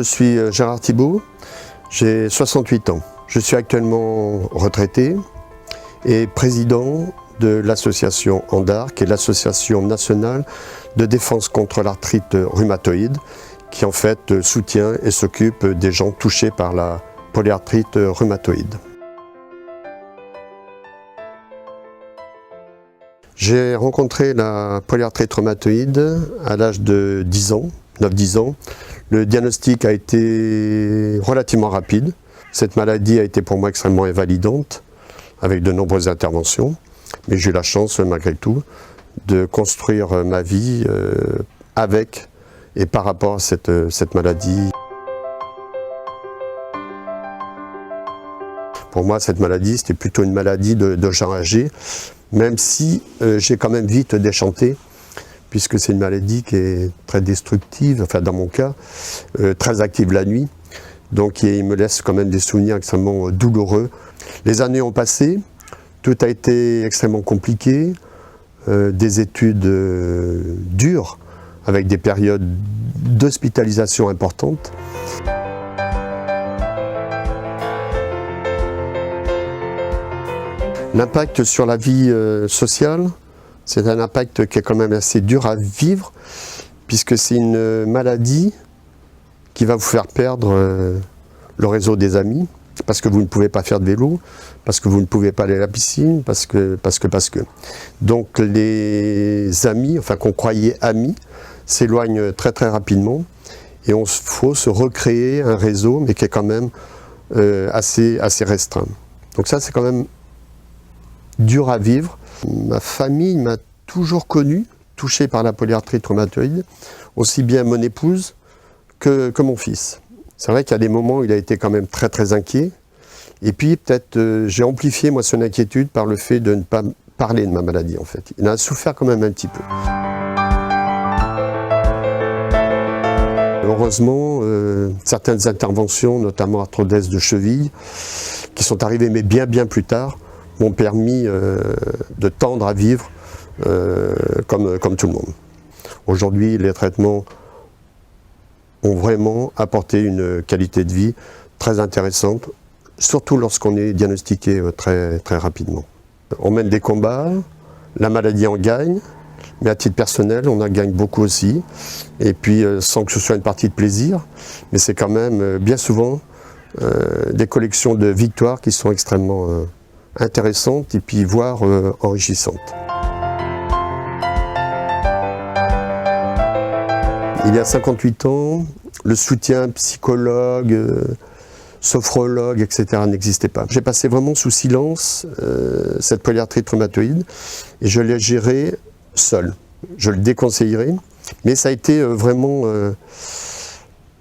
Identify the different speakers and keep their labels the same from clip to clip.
Speaker 1: Je suis Gérard Thibault, j'ai 68 ans. Je suis actuellement retraité et président de l'association ANDAR, qui est l'association nationale de défense contre l'arthrite rhumatoïde, qui en fait soutient et s'occupe des gens touchés par la polyarthrite rhumatoïde. J'ai rencontré la polyarthrite rhumatoïde à l'âge de 10 ans, 9-10 ans. Le diagnostic a été relativement rapide. Cette maladie a été pour moi extrêmement invalidante, avec de nombreuses interventions. Mais j'ai eu la chance, malgré tout, de construire ma vie avec et par rapport à cette maladie. Pour moi, cette maladie, c'était plutôt une maladie de gens âgés, même si j'ai quand même vite déchanté, puisque c'est une maladie qui est très destructive, enfin dans mon cas, très active la nuit. Donc il me laisse quand même des souvenirs extrêmement douloureux. Les années ont passé, tout a été extrêmement compliqué, des études dures, avec des périodes d'hospitalisation importantes. L'impact sur la vie sociale, c'est un impact qui est quand même assez dur à vivre, puisque c'est une maladie qui va vous faire perdre le réseau des amis, parce que vous ne pouvez pas faire de vélo, parce que vous ne pouvez pas aller à la piscine, parce que. Donc les amis, enfin qu'on croyait amis, s'éloignent très très rapidement, et il faut se recréer un réseau, mais qui est quand même assez restreint. Donc ça, c'est quand même dur à vivre. Ma famille m'a toujours connu, touché par la polyarthrite rhumatoïde, aussi bien mon épouse que mon fils. C'est vrai qu'il y a des moments où il a été quand même très très inquiet. Et puis peut-être j'ai amplifié moi son inquiétude par le fait de ne pas parler de ma maladie en fait. Il a souffert quand même un petit peu. Heureusement, certaines interventions, notamment arthrodèse de cheville, qui sont arrivées mais bien plus tard, m'ont permis de tendre à vivre comme tout le monde. Aujourd'hui, les traitements ont vraiment apporté une qualité de vie très intéressante, surtout lorsqu'on est diagnostiqué très rapidement. On mène des combats, la maladie en gagne, mais à titre personnel, on en gagne beaucoup aussi. Et puis, sans que ce soit une partie de plaisir, mais c'est quand même bien souvent des collections de victoires qui sont extrêmement intéressantes et puis voire enrichissantes. Il y a 58 ans, le soutien psychologue, sophrologue, etc. n'existait pas. J'ai passé vraiment sous silence cette polyarthrite rhumatoïde et je l'ai gérée seul. Je le déconseillerais, mais ça a été vraiment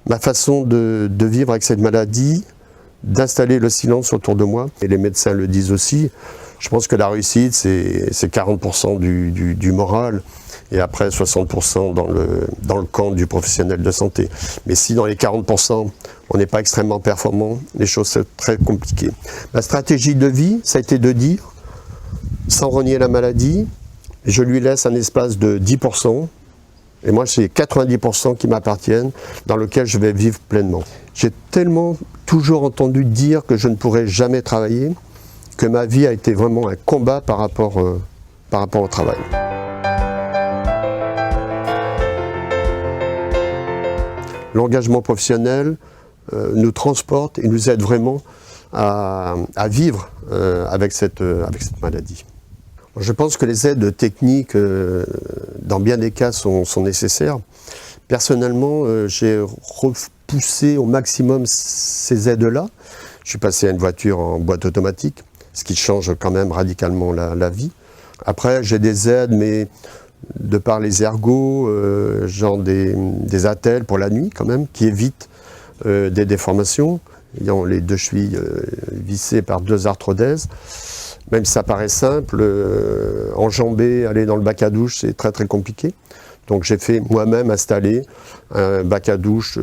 Speaker 1: ma façon de vivre avec cette maladie, d'installer le silence autour de moi. Et les médecins le disent aussi. Je pense que la réussite, c'est 40% du moral et après 60% dans le camp du professionnel de santé. Mais si dans les 40%, on n'est pas extrêmement performant, les choses sont très compliquées. Ma stratégie de vie, ça a été de dire, sans renier la maladie, je lui laisse un espace de 10%, et moi c'est 90% qui m'appartiennent, dans lequel je vais vivre pleinement. J'ai tellement toujours entendu dire que je ne pourrais jamais travailler, que ma vie a été vraiment un combat par rapport au travail. L'engagement professionnel nous transporte et nous aide vraiment à vivre avec cette maladie. Je pense que les aides techniques, dans bien des cas, sont nécessaires. Personnellement, j'ai repoussé au maximum ces aides-là. Je suis passé à une voiture en boîte automatique, ce qui change quand même radicalement la vie. Après, j'ai des aides, mais de par les ergots, genre des attelles pour la nuit quand même, qui évitent des déformations, ayant les deux chevilles vissées par deux arthrodèses. Même si ça paraît simple, enjamber, aller dans le bac à douche, c'est très compliqué. Donc j'ai fait moi-même installer un bac à douche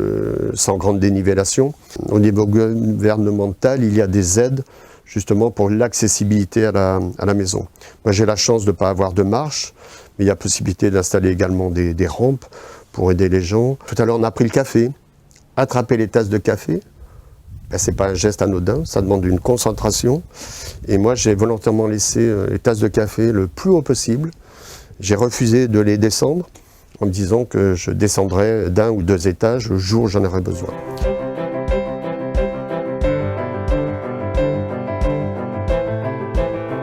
Speaker 1: sans grande dénivellation. Au niveau gouvernemental, il y a des aides justement pour l'accessibilité à la maison. Moi j'ai la chance de ne pas avoir de marche, mais il y a possibilité d'installer également des rampes pour aider les gens. Tout à l'heure on a pris le café attraper les tasses de café, ben, ce n'est pas un geste anodin, ça demande une concentration. Et moi, j'ai volontairement laissé les tasses de café le plus haut possible. J'ai refusé de les descendre en me disant que je descendrais d'1 ou 2 étages le jour où j'en aurais besoin.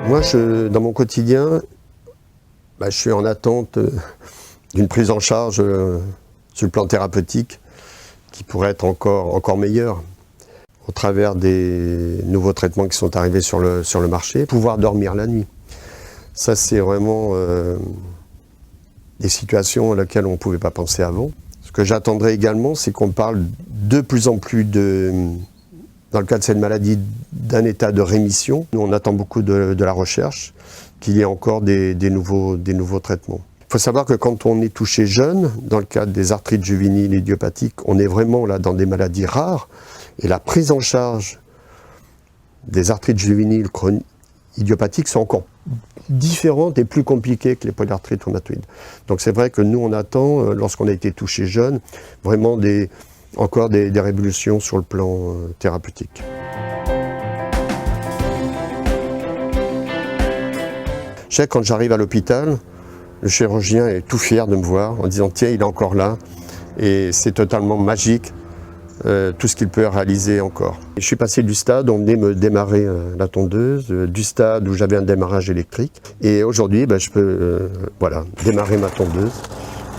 Speaker 1: Moi, dans mon quotidien, je suis en attente d'une prise en charge sur le plan thérapeutique qui pourrait être encore meilleure au travers des nouveaux traitements qui sont arrivés sur le marché. Pouvoir dormir la nuit, ça c'est vraiment des situations à laquelle on ne pouvait pas penser avant. Ce que j'attendrais également, c'est qu'on parle de plus en plus dans le cas de cette maladie, d'un état de rémission. Nous, on attend beaucoup de la recherche, qu'il y ait encore des nouveaux traitements. Il faut savoir que quand on est touché jeune, dans le cadre des arthrites juvéniles idiopathiques, on est vraiment là dans des maladies rares, et la prise en charge des arthrites juvéniles idiopathiques sont encore différentes et plus compliquées que les polyarthrites rhumatoïdes. Donc c'est vrai que nous, on attend, lorsqu'on a été touché jeune, vraiment encore des révolutions sur le plan thérapeutique. Je sais, quand j'arrive à l'hôpital, le chirurgien est tout fier de me voir en disant « Tiens, il est encore là ». Et c'est totalement magique, tout ce qu'il peut réaliser encore. Je suis passé du stade où on venait me démarrer la tondeuse, du stade où j'avais un démarrage électrique. Et aujourd'hui, je peux démarrer ma tondeuse.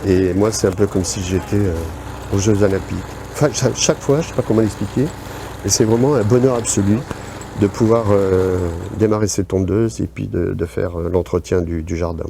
Speaker 1: Et moi, c'est un peu comme si j'étais aux Jeux Olympiques. Enfin, chaque fois, je ne sais pas comment l'expliquer, mais c'est vraiment un bonheur absolu de pouvoir démarrer ces tondeuses et puis de faire l'entretien du jardin.